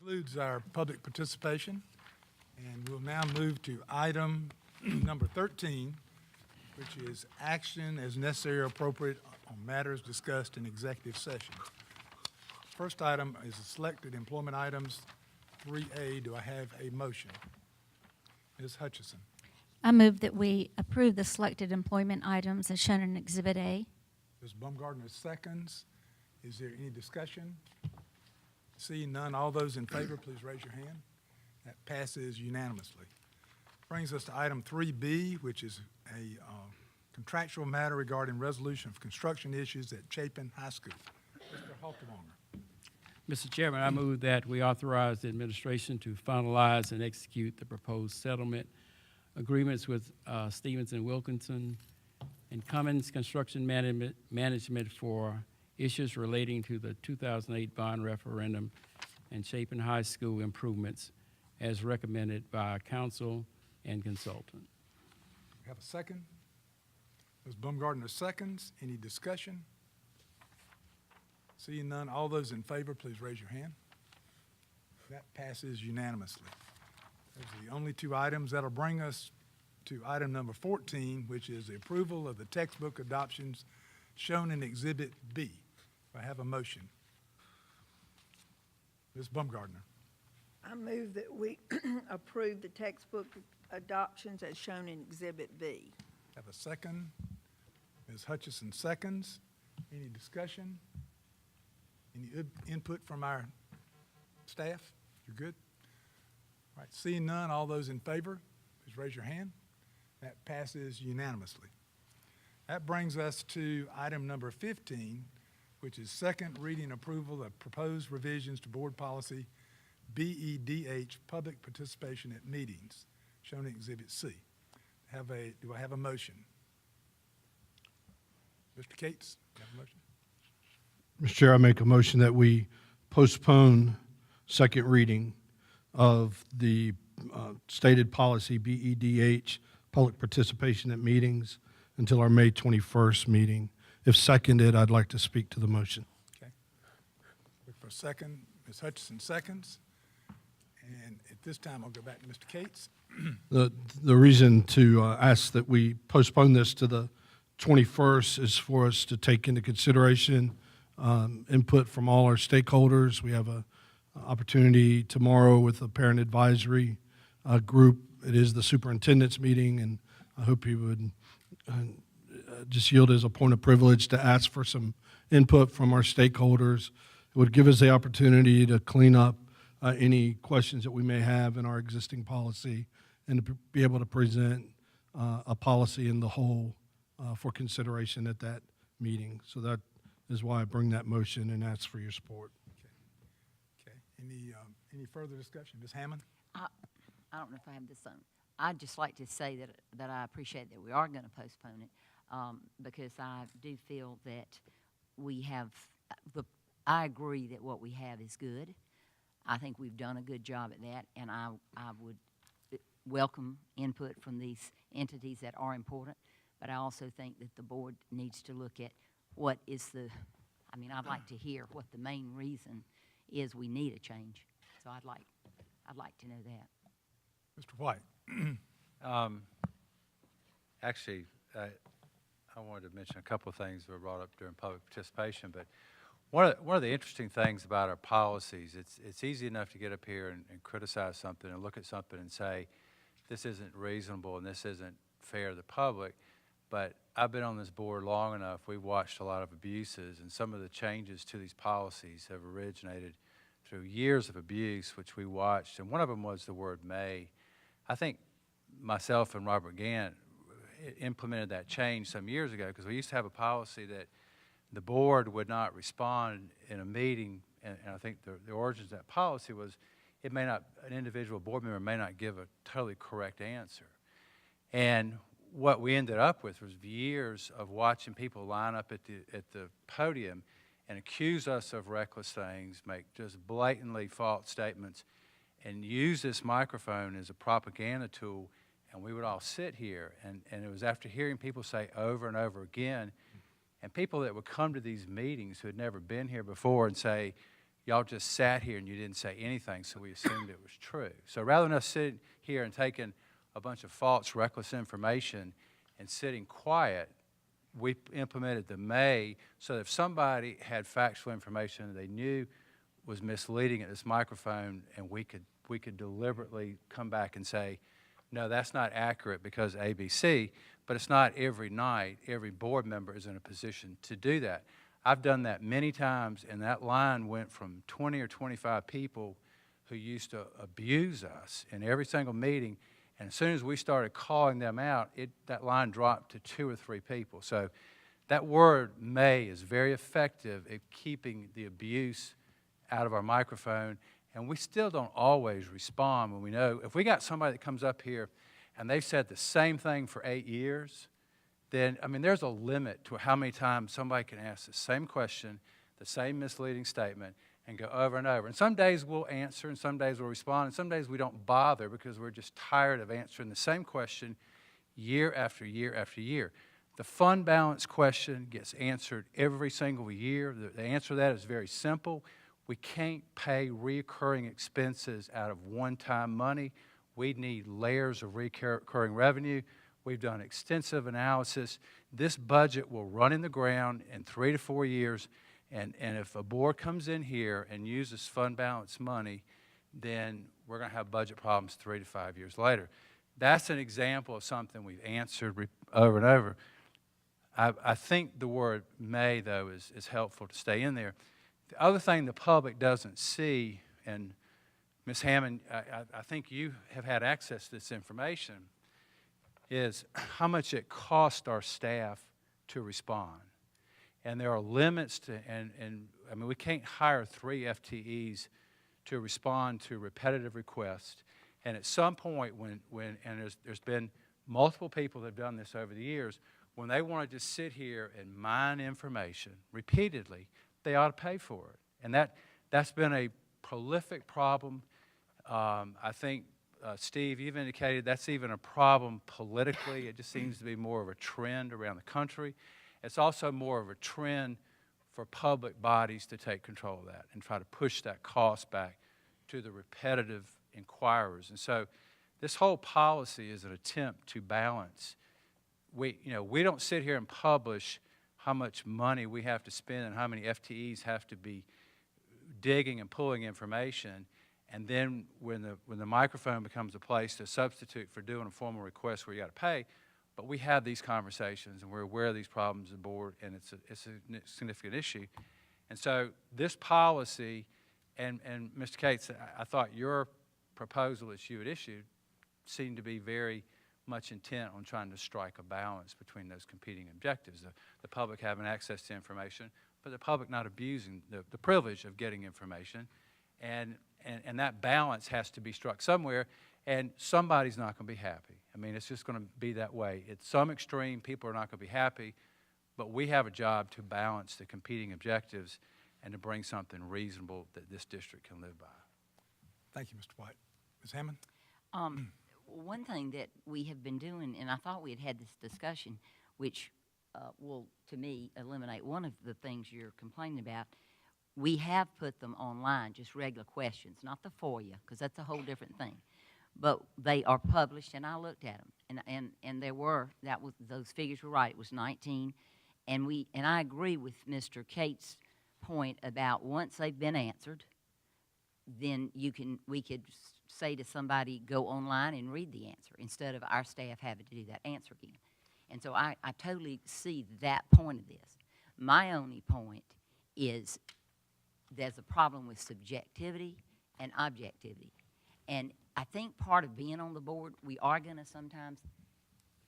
Concludes our public participation, and we'll now move to item number 13, which is action as necessary or appropriate on matters discussed in executive session. First item is the selected employment items, 3A. Do I have a motion? Ms. Hutchison. I move that we approve the selected employment items as shown in Exhibit A. Ms. Baumgartner seconds. Is there any discussion? Seeing none, all those in favor, please raise your hand. That passes unanimously. Brings us to item 3B, which is a contractual matter regarding resolution of construction issues at Chapin High School. Mr. Halterwanger. Mr. Chairman, I move that we authorize the administration to finalize and execute the proposed settlement agreements with Stevens and Wilkinson and Cummins Construction Management for issues relating to the 2008 bond referendum and Chapin High School improvements as recommended by council and consultant. We have a second. Ms. Baumgartner seconds. Any discussion? Seeing none, all those in favor, please raise your hand. That passes unanimously. Those are the only two items. That'll bring us to item number 14, which is the approval of the textbook adoptions shown in Exhibit B. Do I have a motion? Ms. Baumgartner. I move that we approve the textbook adoptions as shown in Exhibit B. Have a second. Ms. Hutchison seconds. Any discussion? Any input from our staff? You're good? All right, seeing none, all those in favor, please raise your hand. That passes unanimously. That brings us to item number 15, which is second reading approval of proposed revisions to board policy BEDH, public participation at meetings, shown in Exhibit C. Do I have a motion? Mr. Cates, do you have a motion? Mr. Chair, I make a motion that we postpone second reading of the stated policy BEDH, public participation at meetings, until our May 21st meeting. If seconded, I'd like to speak to the motion. Okay. Look for a second. Ms. Hutchison seconds. And at this time, I'll go back to Mr. Cates. The reason to ask that we postpone this to the 21st is for us to take into consideration input from all our stakeholders. We have an opportunity tomorrow with the parent advisory group. It is the superintendent's meeting, and I hope you would just yield as a point of privilege to ask for some input from our stakeholders. It would give us the opportunity to clean up any questions that we may have in our existing policy and to be able to present a policy in the whole for consideration at that meeting. So that is why I bring that motion and ask for your support. Okay. Any further discussion? Ms. Hammond? I don't know if I have this on. I'd just like to say that I appreciate that we are going to postpone it because I do feel that we have, I agree that what we have is good. I think we've done a good job at that, and I would welcome input from these entities that are important, but I also think that the board needs to look at what is I'd like to hear what the main reason is we need a change. So I'd like to know that. Mr. White? Actually, I wanted to mention a couple of things that were brought up during public participation, but one of the interesting things about our policies, it's easy enough to get up here and criticize something and look at something and say, this isn't reasonable and this isn't fair to the public, but I've been on this board long enough, we've watched a lot of abuses, and some of the changes to these policies have originated through years of abuse, which we watched, and one of them was the word may. I think myself and Robert Gant implemented that change some years ago because we used to have a policy that the board would not respond in a meeting, and I think the origins of that policy was an individual board member may not give a totally correct answer. And what we ended up with was years of watching people line up at the podium and accuse us of reckless things, make just blatantly false statements, and use this microphone as a propaganda tool, and we would all sit here, and it was after hearing people say over and over again, and people that would come to these meetings who had never been here before and say, y'all just sat here and you didn't say anything, so we assumed it was true. So rather than us sitting here and taking a bunch of false, reckless information and sitting quiet, we implemented the may, so that if somebody had factual information that they knew was misleading at this microphone, and we could deliberately come back and say, no, that's not accurate because ABC, but it's not every night every board member is in a position to do that. I've done that many times, and that line went from 20 or 25 people who used to abuse us in every single meeting, and as soon as we started calling them out, that line dropped to 2 or 3 people. So that word may is very effective at keeping the abuse out of our microphone, and we still don't always respond when we know. If we got somebody that comes up here and they've said the same thing for 8 years, then, I mean, there's a limit to how many times somebody can ask the same question, the same misleading statement, and go over and over. And some days we'll answer, and some days we'll respond, and some days we don't bother because we're just tired of answering the same question year after year after year. The fund balance question gets answered every single year. The answer to that is very simple. We can't pay recurring expenses out of one-time money. We need layers of recurring revenue. We've done extensive analysis. This budget will run in the ground in 3 to 4 years, and if a board comes in here and uses fund balance money, then we're going to have budget problems 3 to 5 years later. That's an example of something we've answered over and over. I think the word may, though, is helpful to stay in there. The other thing the public doesn't see, and Ms. Hammond, I think you have had access to this information, is how much it costs our staff to respond. And there are limits to, and I mean, we can't hire 3 FTEs to respond to repetitive requests. And at some point when there's been multiple people that have done this over the years, when they want to just sit here and mine information repeatedly, they ought to pay for it. And that's been a prolific problem. I think, Steve, you've indicated that's even a problem politically. It just seems to be more of a trend around the country. It's also more of a trend for public bodies to take control of that and try to push that cost back to the repetitive inquirers. And so this whole policy is an attempt to balance. We don't sit here and publish how much money we have to spend and how many FTEs have to be digging and pulling information. And then when the microphone becomes a place to substitute for doing a formal request where you got to pay, but we have these conversations and we're aware of these problems at the board, and it's a significant issue. And so this policy, and Mr. Cates, I thought your proposal that you had issued seemed to be very much intent on trying to strike a balance between those competing objectives, the public having access to information, but the public not abusing the privilege of getting information. And that balance has to be struck somewhere, and somebody's not going to be happy. I mean, it's just going to be that way. At some extreme, people are not going to be happy, but we have a job to balance the competing objectives and to bring something reasonable that this district can live by. Thank you, Mr. White. Ms. Hammond? One thing that we have been doing, and I thought we had had this discussion, which will, to me, eliminate one of the things you're complaining about. We have put them online, just regular questions, not the FOIA, because that's a whole different thing. But they are published, and I looked at them, and there were, those figures were right. It was 19, and I agree with Mr. Cates' point about once they've been answered, then we could say to somebody, go online and read the answer, instead of our staff having to do that answer again. And so I totally see that point of this. My only point is there's a problem with subjectivity and objectivity. And I think part of being on the board, we are going to sometimes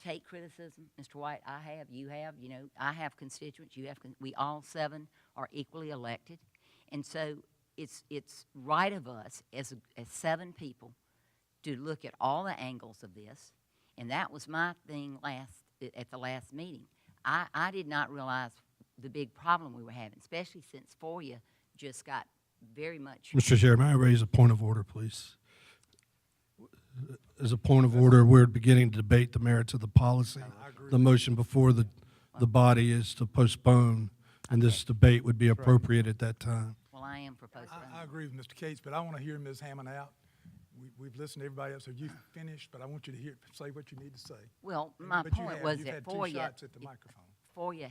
take criticism. Mr. White, I have, you have, I have constituents, you have, we all 7 are equally elected. And so it's right of us as 7 people to look at all the angles of this. And that was my thing at the last meeting. I did not realize the big problem we were having, especially since FOIA just got very much. Mr. Chair, may I raise a point of order, please? As a point of order, we're beginning to debate the merits of the policy. The motion before the body is to postpone, and this debate would be appropriate at that time. Well, I I am for postponing. I agree with Mr. Cates, but I want to hear Ms. Hammond out. We've listened to everybody else, so you finished, but I want you to say what you need to say. Well, my But you point have. was You've that had two FOIA, shots at the microphone. FOIA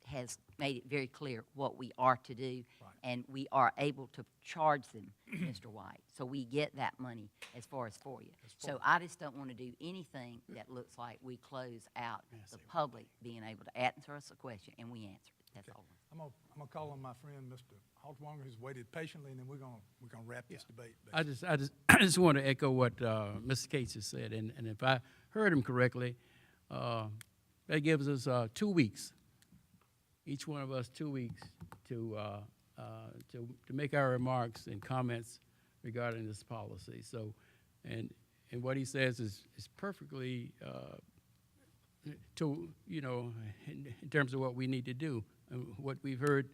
has made it very clear what we are to do, Right. and we are able to charge them, Mr. White. So we get that money as far as FOIA. So I just don't want to do anything that looks like we close out the public being able to answer us a question, and we answer it. That's Okay. all. I'm gonna call on my friend, Mr. Haltwanger, who's waited patiently, and then we're gonna wrap this debate. I just want to echo what Mr. Cates has said, and if I heard him correctly, that gives us 2 weeks, each one of us 2 weeks to make our remarks and comments regarding this policy. So, and what he says is perfectly in terms of what we need to do. And what we've heard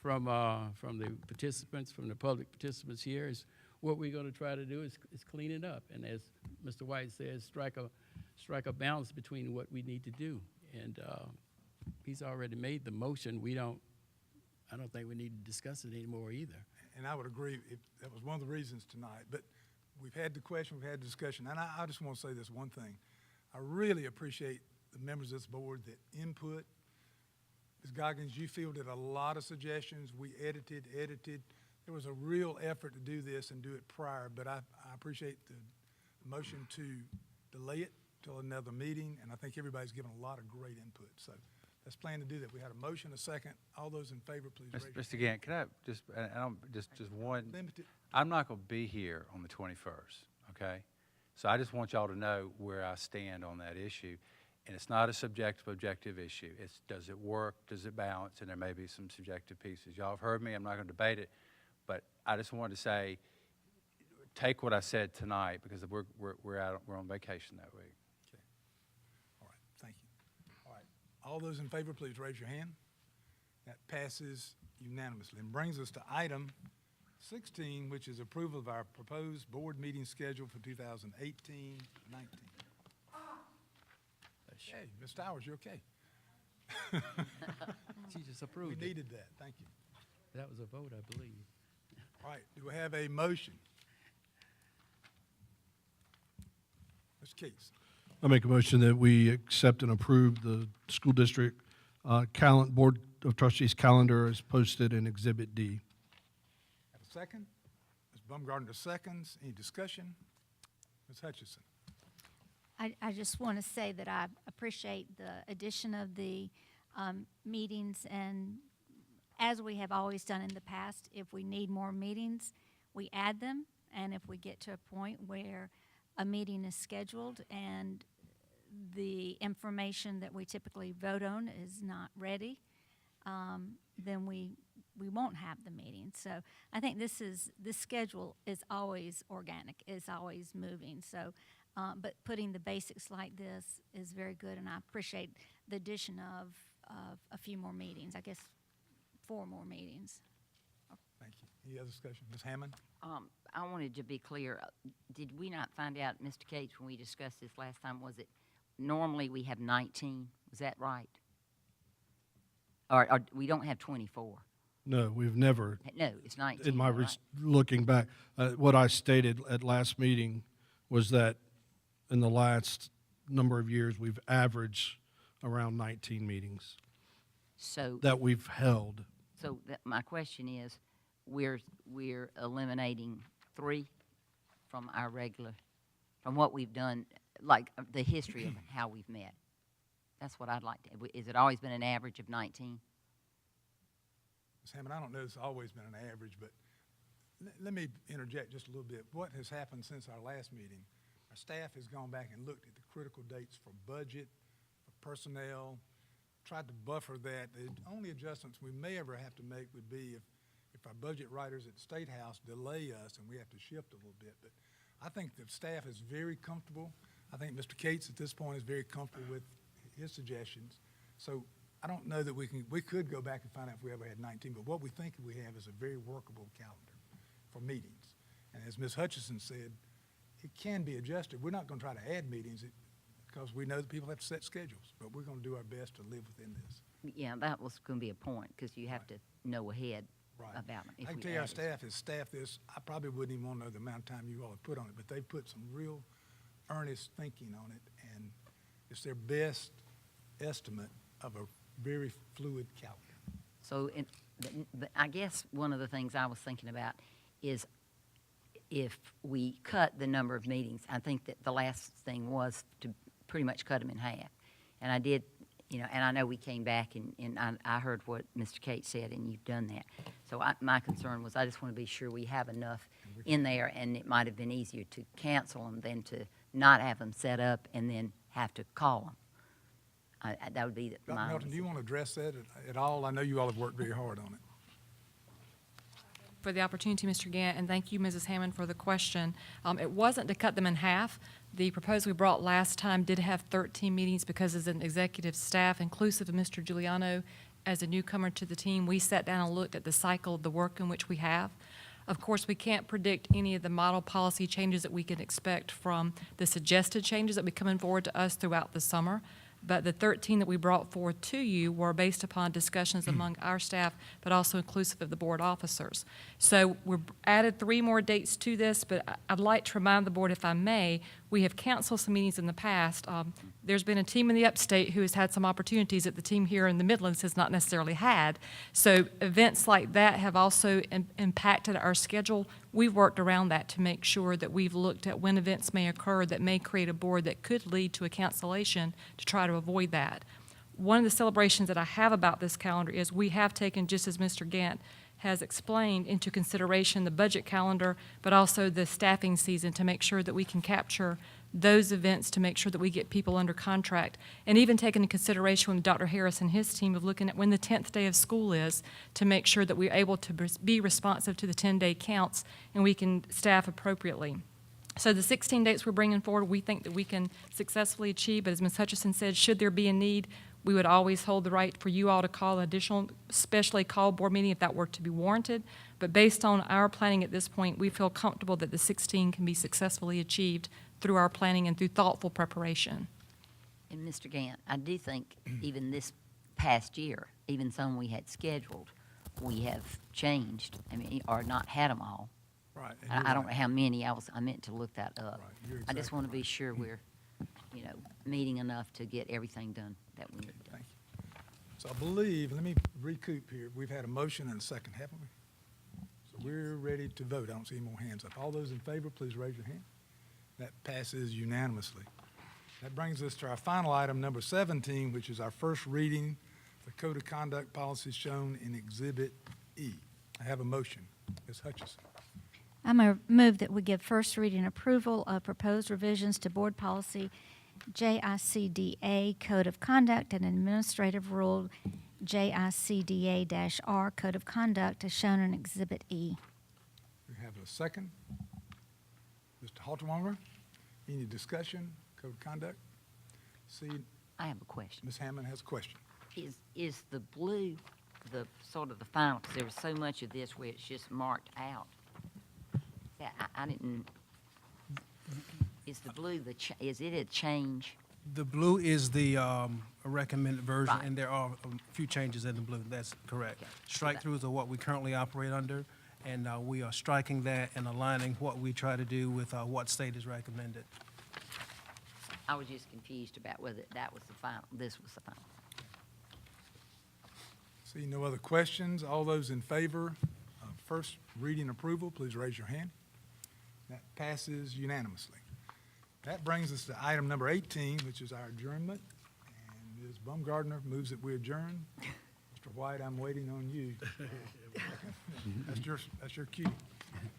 from the participants, from the public participants here, is what we're going to try to do is clean it up. And as Mr. White says, strike a balance between what we need to do. And he's already made the motion. I don't think we need to discuss it anymore either. And I would agree, that was one of the reasons tonight. But we've had the question, we've had the discussion, and I just want to say this one thing. I really appreciate the members of this board that input. Ms. Goggins, you fielded a lot of suggestions. We edited. There was a real effort to do this and do it prior, but I appreciate the motion to delay it till another meeting, and I think everybody's given a lot of great input. So let's plan to do that. We had a motion, a second. All those in favor, please raise your Mr. Gant, can I just, and I don't, just one, Limited. I'm not going to be here on the 21st, okay? So I just want y'all to know where I stand on that issue. And it's not a subjective, objective issue. It's, does it work? Does it balance? And there may be some subjective pieces. Y'all have heard me. I'm not going to debate it. But I just wanted to say, take what I said tonight, because we're on vacation that week. Okay. All right, thank you. All right, all those in favor, please raise your hand. That passes unanimously and brings us to item 16, which is approval of our proposed board meeting schedule for 2018-19. Hey, Ms. Towers, you okay? She just We approved it. needed that, thank you. That was a vote, I believe. All right, do we have a motion? Mr. Cates, I make a motion that we accept and approve the school district Board of Trustees calendar as posted in Exhibit D. have a second? Ms. Baumgartner seconds. Any discussion? Ms. Hutchison? I just want to say that I appreciate the addition of the meetings, and as we have always done in the past, if we need more meetings, we add them, and if we get to a point where a meeting is scheduled and the information that we typically vote on is not ready, then we won't have the meeting. So I think this schedule is always organic, is always moving. So, but putting the basics like this is very good, and I appreciate the addition of a few more meetings. I guess 4 more meetings. Thank you. Any other discussion? Ms. Hammond? I wanted to be clear. Did we not find out, Mr. Cates, when we discussed this last time, was it normally we have 19? Was that right? Or we don't have 24? No, we've never, No, it's 19. in my, right? looking back, what I stated at last meeting was that in the last number of years, we've averaged around 19 meetings So, that we've held. my question is, we're eliminating 3 from our regular, from what we've done, like the history of how we've met. That's what I'd like to. Is it always been an average of 19? Ms. Hammond, I don't know it's always been an average, but let me interject just a little bit. What has happened since our last meeting, our staff has gone back and looked at the critical dates for budget, for personnel, tried to buffer that. The only adjustments we may ever have to make would be if our budget writers at the State House delay us and we have to shift a little bit. But I think the staff is very comfortable. I think Mr. Cates at this point is very comfortable with his suggestions. So I don't know that we could go back and find out if we ever had 19, but what we think we have is a very workable calendar for meetings. And as Ms. Hutchison said, it can be adjusted. We're not going to try to add meetings because we know that people have to set schedules, but we're going to do our best to live within this. Yeah, that was going to be a point, because you have to know ahead Right. about them. if I can we tell you our added. staff has staffed this, I probably wouldn't even want to know the amount of time you all have put on it, but they've put some real earnest thinking on it, and it's their best estimate of a very fluid calendar. So, but I guess one of the things I was thinking about is if we cut the number of meetings, I think that the last thing was to pretty much cut them in half. And I did, and I know we came back and I heard what Mr. Kate said, and you've done that. So my concern was I just want to be sure we have enough in there, and it might have been easier to cancel them than to not have them set up and then have to call them. That would be Dr. my. Melton, do you want to address that at all? I know you all have worked very hard on it. For the opportunity, Mr. Gant, and thank you, Mrs. Hammond, for the question. It wasn't to cut them in half. The proposal we brought last time did have 13 meetings because as an executive staff, inclusive of Mr. Giuliano, as a newcomer to the team, we sat down and looked at the cycle of the work in which we have. Of course, we can't predict any of the model policy changes that we can expect from the suggested changes that will be coming forward to us throughout the summer. But the 13 that we brought forward to you were based upon discussions among our staff, but also inclusive of the board officers. So we've added 3 more dates to this, but I'd like to remind the board, if I may, we have canceled some meetings in the past. There's been a team in the upstate who has had some opportunities that the team here in the Midlands has not necessarily had. So events like that have also impacted our schedule. We've worked around that to make sure that we've looked at when events may occur that may create a board that could lead to a cancellation to try to avoid that. One of the celebrations that I have about this calendar is we have taken, just as Mr. Gant has explained, into consideration the budget calendar, but also the staffing season to make sure that we can capture those events to make sure that we get people under contract, and even taking into consideration with Dr. Harris and his team of looking at when the 10th day of school is to make sure that we're able to be responsive to the 10-day counts and we can staff appropriately. So the 16 dates we're bringing forward, we think that we can successfully achieve, but as Ms. Hutchison said, should there be a need, we would always hold the right for you all to call an additional, specially called board meeting if that were to be warranted. But based on our planning at this point, we feel comfortable that the 16 can be successfully achieved through our planning and through thoughtful preparation. And Mr. Gant, I do think even this past year, even some we had scheduled, we have changed, or not had them all. Right. I don't know how many, I meant to look that up. Right, you're I just exactly want to be right. sure we're, meeting enough to get everything done that we need done. Thank you. So I believe, let me recoup here, we've had a motion and a second, haven't we? So we're ready to vote. I don't see any more hands up. All those in favor, please raise your hand. That passes unanimously. That brings us to our final item, number 17, which is our first reading, the Code of Conduct policies shown in Exhibit E. I have a motion. Ms. Hutchison. I'm going to move that we give first reading approval of proposed revisions to Board Policy JICDA Code of Conduct and Administrative Rule JICDA-R Code of Conduct as shown in Exhibit E. We have a second. Mr. Halterwanger, any discussion, Code of Conduct? See, I have a question. Ms. Hammond has a question. Is the blue the sort of the final, because there was so much of this where it's just marked out? Yeah, I didn't, is the blue, is it a change? The blue is the recommended version, Right. and there are a few changes in the blue. That's correct. Okay. Strike-throughs are what we currently operate under, and we are striking that and aligning what we try to do with what state is recommended. I was just confused about whether that was the final, this was the final. See no other questions. All those in favor of first reading approval, please raise your hand. That passes unanimously. That brings us to item number 18, which is our adjournment. And Ms. Baumgardner moves that we adjourn. Mr. White, I'm waiting on you. That's your cue.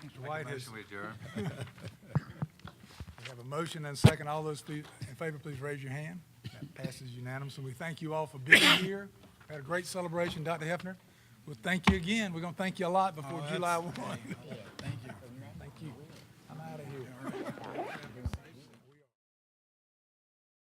Mr. White has, Motion we adjourn. we have a motion and a second. All those in favor, please raise your hand. That passes unanimously. We thank you all for being here. Had a great celebration, Dr. Hefner. We'll thank you again. We're going to thank you a lot before July 1. Thank